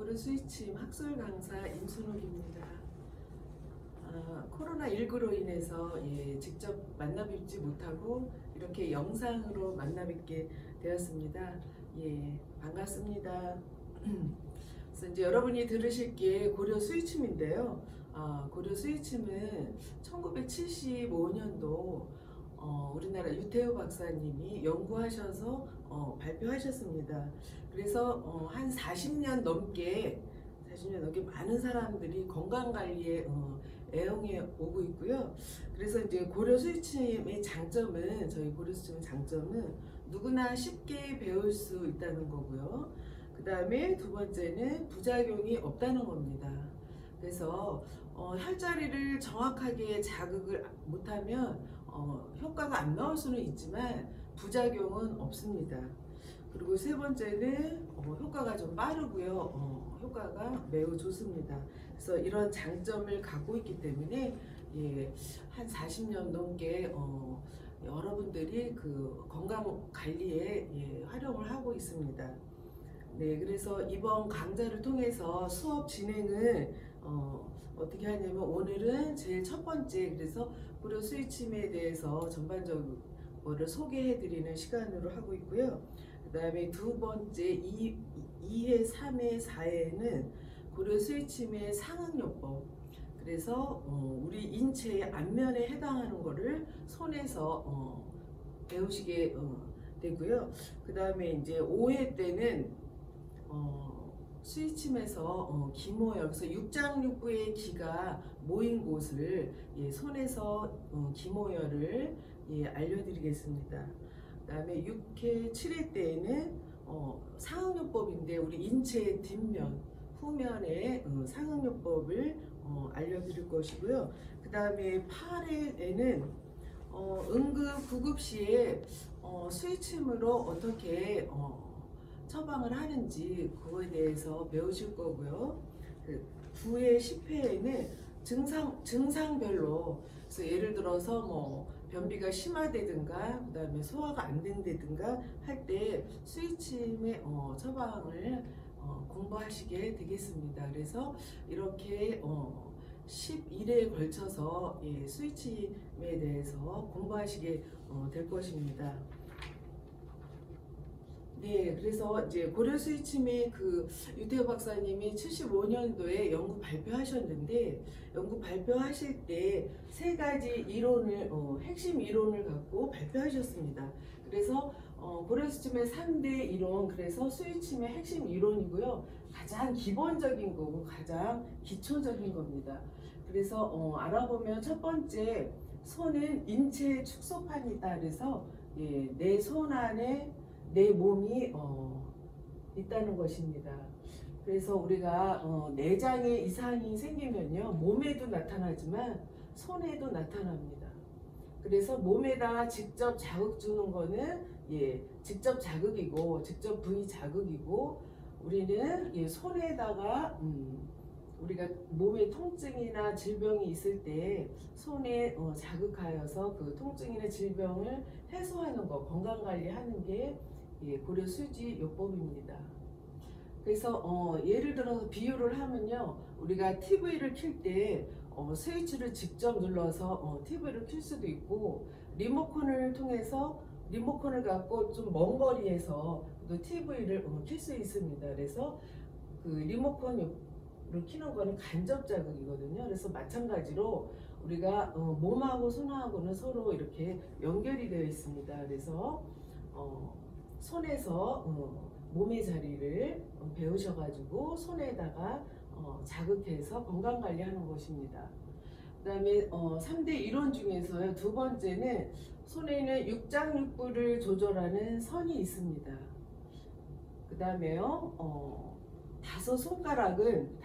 고려 스위침 학술 강사 임순옥입니다. 코로나19로 인해서 직접 만나 뵙지 못하고 이렇게 영상으로 만나 뵙게 되었습니다. 반갑습니다. 그래서 이제 여러분이 들으실 게 고려 스위침인데요. 고려 스위침은 1975년도 우리나라 유태우 박사님이 연구하셔서 발표하셨습니다. 그래서 한 40년 넘게 많은 사람들이 건강관리에 애용해 오고 있고요. 그래서 이제 고려 스위침의 장점은, 저희 고려 스위침의 장점은 누구나 쉽게 배울 수 있다는 거고요. 그 다음에 두 번째는 부작용이 없다는 겁니다. 그래서 혈자리를 정확하게 자극을 못하면 효과가 안 나올 수는 있지만 부작용은 없습니다. 그리고 세 번째는 효과가 좀 빠르고요. 효과가 매우 좋습니다. 그래서 이런 장점을 갖고 있기 때문에 한 40년 넘게 여러분들이 그 건강 관리에 활용을 하고 있습니다. 네, 그래서 이번 강좌를 통해서 수업 진행을 어떻게 하냐면, 오늘은 제일 첫 번째, 그래서 고려 스위침에 대해서 전반적으로 소개해 드리는 시간으로 하고 있고요. 그 다음에 두 번째 2회, 3회, 4회는 고려 스위침의 상응요법, 그래서 우리 인체의 안면에 해당하는 거를 손에서 배우시게 되고요. 그 다음에 이제 5회 때는 스위침에서 기모열, 그래서 육장육부의 기가 모인 곳을 손에서 기모열을 알려드리겠습니다. 그 다음에 6회, 7회 때에는 상응요법인데 우리 인체의 뒷면, 후면의 상응요법을 알려드릴 것이고요. 그 다음에 8회에는 응급 구급 시에 스위침으로 어떻게 처방을 하는지 그거에 대해서 배우실 거고요. 그 9회, 10회에는 증상별로, 그래서 예를 들어서 뭐 변비가 심하다든가, 그 다음에 소화가 안 된다든가 할 때 스위침의 처방을 공부하시게 되겠습니다. 그래서 이렇게 11회에 걸쳐서 스위침에 대해서 공부하시게 될 것입니다. 네, 그래서 이제 고려 스위침의 그 유태우 박사님이 75년도에 연구 발표하셨는데, 연구 발표하실 때 세 가지 이론을, 핵심 이론을 갖고 발표하셨습니다. 그래서 고려 스위침의 3대 이론, 그래서 스위침의 핵심 이론이고요. 가장 기본적인 거고 가장 기초적인 겁니다. 그래서 알아보면 첫 번째, 손은 인체의 축소판이다. 그래서 내 손 안에 내 몸이 있다는 것입니다. 그래서 우리가 내장에 이상이 생기면요, 몸에도 나타나지만 손에도 나타납니다. 그래서 몸에다가 직접 자극 주는 거는 직접 자극이고, 직접 부위 자극이고, 우리는 손에다가 우리가 몸에 통증이나 질병이 있을 때 손에 자극하여서 그 통증이나 질병을 해소하는 거, 건강관리하는 게 고려 스위침 요법입니다. 그래서 예를 들어서 비유를 하면요, 우리가 TV를 켤 때 스위치를 직접 눌러서 TV를 켤 수도 있고, 리모컨을 통해서 리모컨을 갖고 좀 먼 거리에서 또 TV를 켤 수 있습니다. 그래서 그 리모컨을 켜는 거는 간접 자극이거든요. 그래서 마찬가지로 우리가 몸하고 손하고는 서로 이렇게 연결이 되어 있습니다. 그래서 손에서 몸의 자리를 배우셔가지고 손에다가 자극해서 건강관리하는 것입니다. 그 다음에 3대 이론 중에서요, 두 번째는 손에는 육장육부를 조절하는 선이 있습니다. 그 다음에요, 다섯 손가락은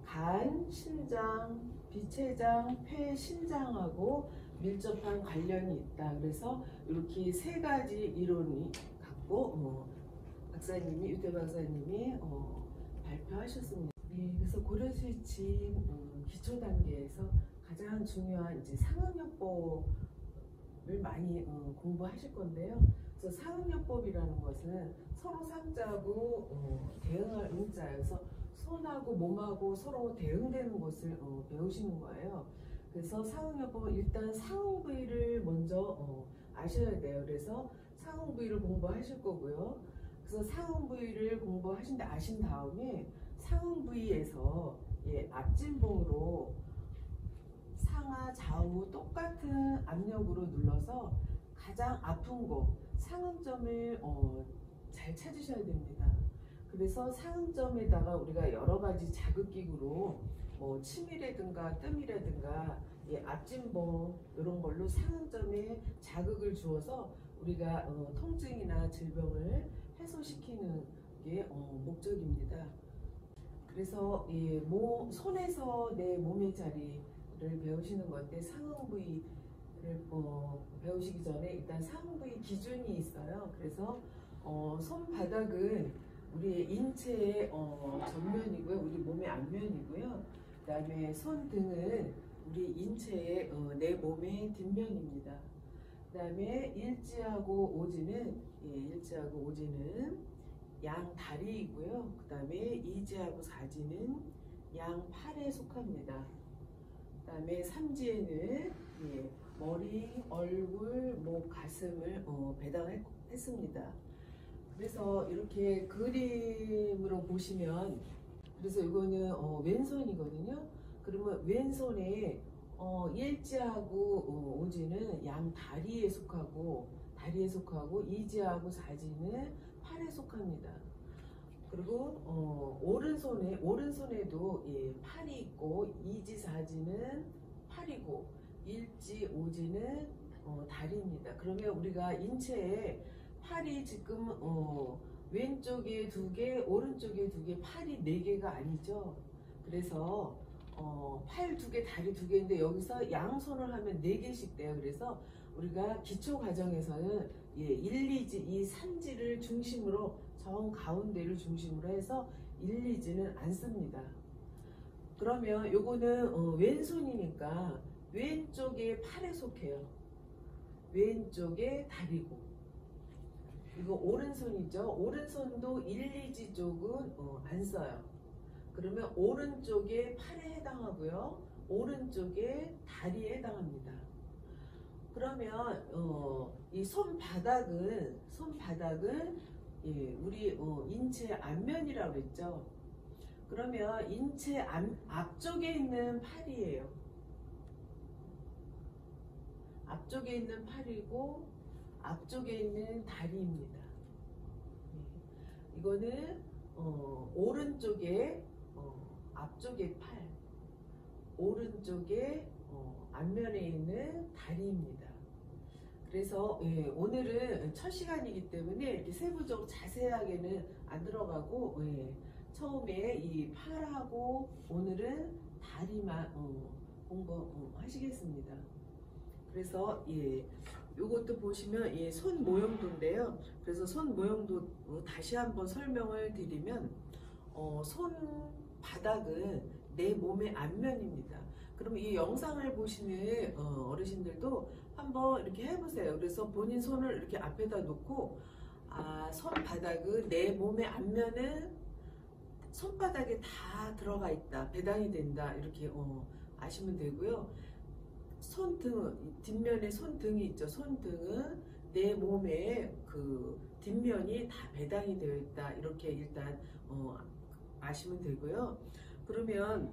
간, 심장, 비췌장, 폐, 신장하고 밀접한 관련이 있다. 그래서 이렇게 세 가지 이론이 갖고 박사님이, 유태우 박사님이 발표하셨습니다. 네, 그래서 고려 스위침 기초 단계에서 가장 중요한 이제 상응요법을 많이 공부하실 건데요. 그래서 상응요법이라는 것은 서로 상자하고 대응할 응자예요. 그래서 손하고 몸하고 서로 대응되는 것을 배우시는 거예요. 그래서 상응요법은 일단 상응 부위를 먼저 아셔야 돼요. 그래서 상응 부위를 공부하실 거고요. 그래서 상응 부위를 공부하신 아신 다음에 상응 부위에서 앞진봉으로 상하 좌우 똑같은 압력으로 눌러서 가장 아픈 곳 상응점을 잘 찾으셔야 됩니다. 그래서 상응점에다가 우리가 여러 가지 자극기구로 침이라든가 뜸이라든가 앞진봉 이런 걸로 상응점에 자극을 주어서 우리가 통증이나 질병을 해소시키는 게 목적입니다. 그래서 손에서 내 몸의 자리를 배우시는 건데 상응 부위를 배우시기 전에 일단 상응 부위 기준이 있어요. 그래서 손바닥은 우리 인체의 전면이고요. 우리 몸의 앞면이고요. 그 다음에 손등은 우리 인체의 내 몸의 뒷면입니다. 그 다음에 일지하고 오지는 양 다리이고요. 그 다음에 이지하고 사지는 양 팔에 속합니다. 그 다음에 삼지에는 머리, 얼굴, 목, 가슴을 배당했습니다. 그래서 이렇게 그림으로 보시면, 그래서 이거는 왼손이거든요. 그러면 왼손에 일지하고 오지는 양 다리에 속하고 이지하고 사지는 팔에 속합니다. 그리고 오른손에도 팔이 있고 이지 사지는 팔이고 일지 오지는 다리입니다. 그러면 우리가 인체에 팔이 지금 왼쪽에 2개, 오른쪽에 2개, 팔이 4개가 아니죠. 그래서 팔 2개, 다리 2개인데 여기서 양손을 하면 4개씩 돼요. 그래서 우리가 기초 과정에서는 1, 2지, 이 3지를 중심으로 정 가운데를 중심으로 해서 1, 2지는 안 씁니다. 그러면 요거는 왼손이니까 왼쪽에 팔에 속해요. 왼쪽에 다리고. 이거 오른손이죠. 오른손도 1, 2지 쪽은 안 써요. 그러면 오른쪽에 팔에 해당하고요. 오른쪽에 다리에 해당합니다. 그러면 이 손바닥은 우리 인체 앞면이라고 그랬죠. 그러면 인체 앞쪽에 있는 팔이에요. 앞쪽에 있는 팔이고 앞쪽에 있는 다리입니다. 이거는 오른쪽에 앞쪽에 팔, 오른쪽에 앞면에 있는 다리입니다. 그래서 오늘은 첫 시간이기 때문에 이렇게 세부적으로 자세하게는 안 들어가고 처음에 이 팔하고 오늘은 다리만 공부하시겠습니다. 그래서 요것도 보시면 손 모형도인데요. 그래서 손 모형도 다시 한번 설명을 드리면 손바닥은 내 몸의 앞면입니다. 그러면 이 영상을 보시는 어르신들도 한번 이렇게 해보세요. 그래서 본인 손을 이렇게 앞에다 놓고 손바닥은 내 몸의 앞면은 손바닥에 다 들어가 있다, 배당이 된다, 이렇게 아시면 되고요. 손등, 뒷면에 손등이 있죠. 손등은 내 몸에 그 뒷면이 다 배당이 되어 있다, 이렇게 일단 아시면 되고요. 그러면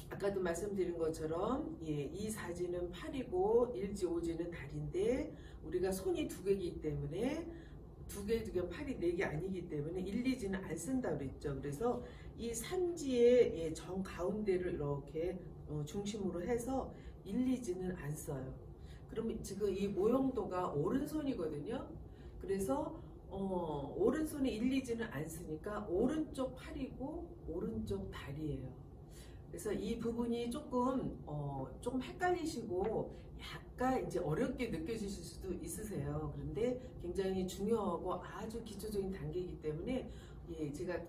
아까도 말씀드린 것처럼 이 사지는 팔이고 일지 오지는 다리인데 우리가 손이 2개이기 때문에 2개 팔이 4개 아니기 때문에 1, 2지는 안 쓴다고 그랬죠. 그래서 이 삼지의 정 가운데를 이렇게 중심으로 해서 1, 2지는 안 써요. 그러면 지금 이 모형도가 오른손이거든요. 그래서 오른손에 1, 2지는 안 쓰니까 오른쪽 팔이고 오른쪽 다리예요. 그래서 이 부분이 조금 헷갈리시고 약간 이제 어렵게 느껴지실 수도 있으세요. 그런데 굉장히 중요하고 아주 기초적인 단계이기 때문에 제가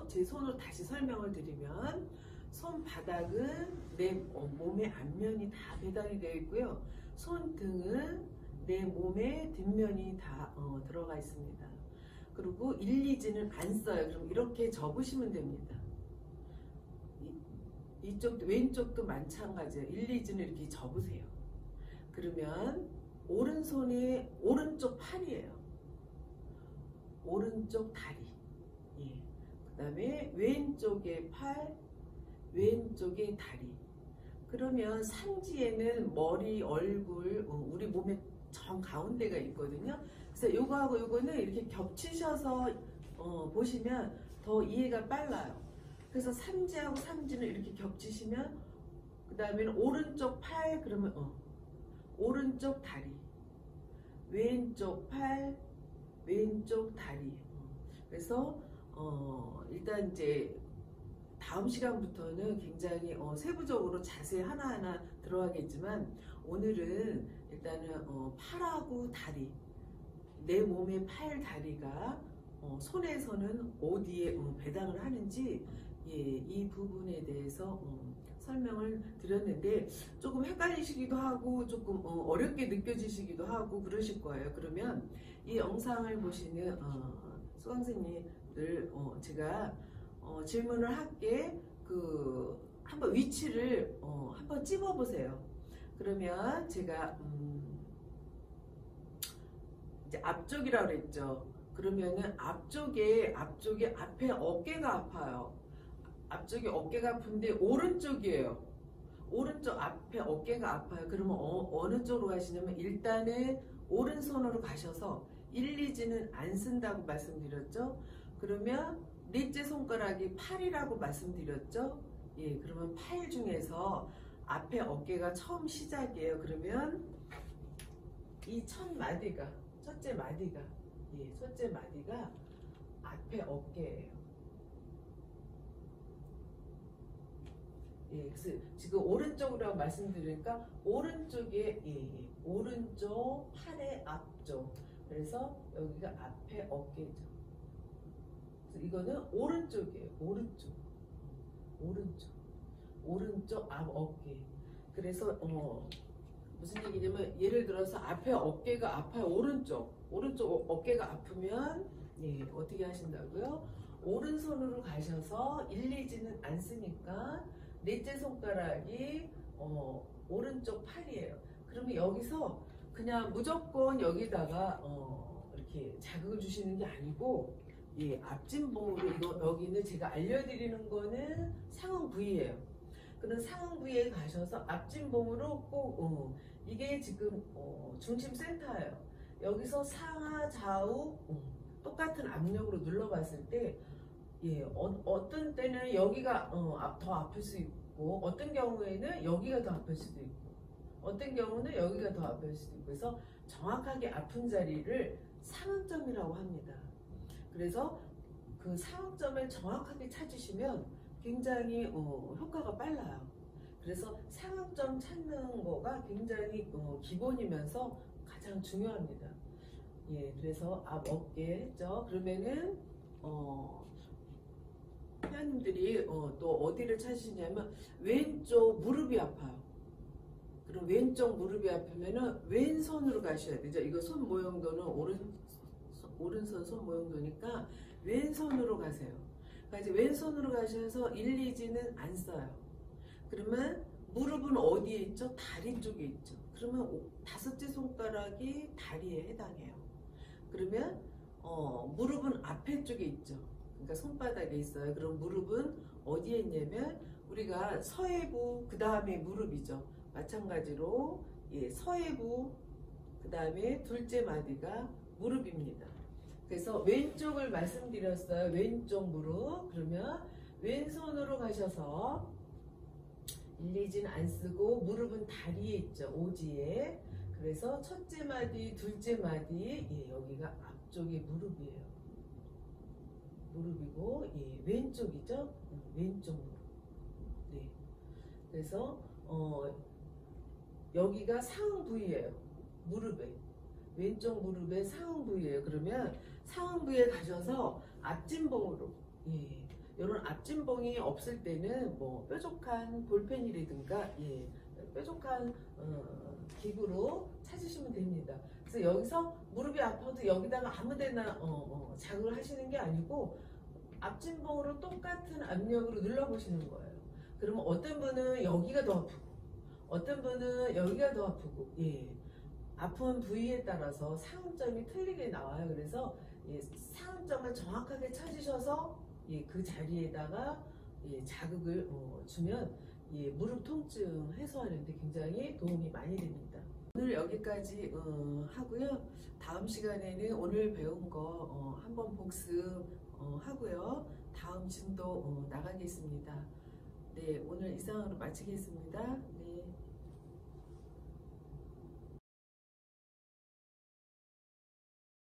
제 손으로 다시 설명을 드리면 손바닥은 내 몸의 앞면이 다 배당이 되어 있고요. 손등은 내 몸의 뒷면이 다 들어가 있습니다. 그리고 1, 2지는 안 써요. 그럼 이렇게 접으시면 됩니다. 이쪽도 왼쪽도 마찬가지예요. 1, 2지는 이렇게 접으세요. 그러면 오른손이 오른쪽 팔이에요. 오른쪽 다리. 예. 그 다음에 왼쪽에 팔, 왼쪽에 다리. 그러면 상지에는 머리, 얼굴, 우리 몸의 정 가운데가 있거든요. 그래서 요거하고 요거는 이렇게 겹치셔서 보시면 더 이해가 빨라요. 그래서 상지하고 상지는 이렇게 겹치시면, 그 다음에는 오른쪽 팔, 그러면 오른쪽 다리, 왼쪽 팔, 왼쪽 다리. 그래서 일단 이제 다음 시간부터는 굉장히 세부적으로 자세히 하나하나 들어가겠지만, 오늘은 일단은 팔하고 다리, 내 몸의 팔, 다리가 손에서는 어디에 배당을 하는지, 예, 이 부분에 대해서 설명을 드렸는데 조금 헷갈리시기도 하고 조금 어렵게 느껴지시기도 하고 그러실 거예요. 그러면 이 영상을 보시는 수강생님들 제가 질문을 할게, 한번 위치를 한번 찝어 보세요. 그러면 제가 이제 앞쪽이라고 그랬죠. 그러면은 앞쪽에 앞에 어깨가 아파요. 앞쪽에 어깨가 아픈데 오른쪽이에요. 오른쪽 앞에 어깨가 아파요. 그러면 어느 쪽으로 가시냐면, 일단은 오른손으로 가셔서 1, 2지는 안 쓴다고 말씀드렸죠. 그러면 넷째 손가락이 팔이라고 말씀드렸죠. 예, 그러면 팔 중에서 앞에 어깨가 처음 시작이에요. 그러면 이 첫째 마디가, 예, 첫째 마디가 앞에 어깨예요. 예, 그래서 지금 오른쪽이라고 말씀드리니까 오른쪽에, 예, 오른쪽 팔의 앞쪽. 그래서 여기가 앞에 어깨죠. 그래서 이거는 오른쪽이에요. 오른쪽 앞 어깨. 그래서 무슨 얘기냐면, 예를 들어서 앞에 어깨가 아파요. 오른쪽 어깨가 아프면, 예, 어떻게 하신다고요? 오른손으로 가셔서 1, 2지는 안 쓰니까 넷째 손가락이 오른쪽 팔이에요. 그러면 여기서 그냥 무조건 여기다가 이렇게 자극을 주시는 게 아니고, 예, 앞진봉으로, 여기는 제가 알려드리는 거는 상응 부위예요. 그런 상응 부위에 가셔서 앞진봉으로 꼭 이게 지금 중심 센터예요. 여기서 상하 좌우 똑같은 압력으로 눌러봤을 때, 예, 어떤 때는 여기가 더 아플 수 있고, 어떤 경우에는 여기가 더 아플 수도 있고, 어떤 경우는 여기가 더 아플 수도 있고, 그래서 정확하게 아픈 자리를 상응점이라고 합니다. 그래서 그 상응점을 정확하게 찾으시면 굉장히 효과가 빨라요. 그래서 상응점 찾는 거가 굉장히 기본이면서 가장 중요합니다. 예, 그래서 앞 어깨 했죠. 그러면은 회원님들이 또 어디를 찾으시냐면, 왼쪽 무릎이 아파요. 그럼 왼쪽 무릎이 아프면은 왼손으로 가셔야 되죠. 이거 손 모형도는 오른손 손 모형도니까 왼손으로 가세요. 그러니까 이제 왼손으로 가셔서 1, 2지는 안 써요. 그러면 무릎은 어디에 있죠? 다리 쪽에 있죠. 그러면 다섯째 손가락이 다리에 해당해요. 그러면 무릎은 앞에 쪽에 있죠. 그러니까 손바닥에 있어요. 그럼 무릎은 어디에 있냐면, 우리가 서해부 그 다음에 무릎이죠. 마찬가지로, 예, 서해부 그 다음에 둘째 마디가 무릎입니다. 그래서 왼쪽을 말씀드렸어요. 왼쪽 무릎. 그러면 왼손으로 가셔서 1, 2지는 안 쓰고 무릎은 다리에 있죠. 오지에. 그래서 첫째 마디, 둘째 마디, 예, 여기가 앞쪽이 무릎이에요. 무릎이고, 예, 왼쪽이죠. 왼쪽 무릎. 네. 그래서 여기가 상응 부위예요. 무릎에. 왼쪽 무릎의 상응 부위예요. 그러면 상응 부위에 가셔서 앞진봉으로, 예, 이런 앞진봉이 없을 때는 뭐 뾰족한 볼펜이라든가, 예, 뾰족한 기구로 찾으시면 됩니다. 그래서 여기서 무릎이 아파도 여기다가 아무데나 자극을 하시는 게 아니고 앞진봉으로 똑같은 압력으로 눌러보시는 거예요. 그러면 어떤 분은 여기가 더 아프고 어떤 분은 여기가 더 아프고 아픈 부위에 따라서 상음점이 틀리게 나와요. 그래서 상음점을 정확하게 찾으셔서 그 자리에다가 자극을 주면 무릎 통증 해소하는 데 굉장히 도움이 많이 됩니다. 오늘 여기까지 하고요. 다음 시간에는 오늘 배운 거 한번 복습 하고요. 다음 진도 나가겠습니다. 네, 오늘 이상으로 마치겠습니다. 네.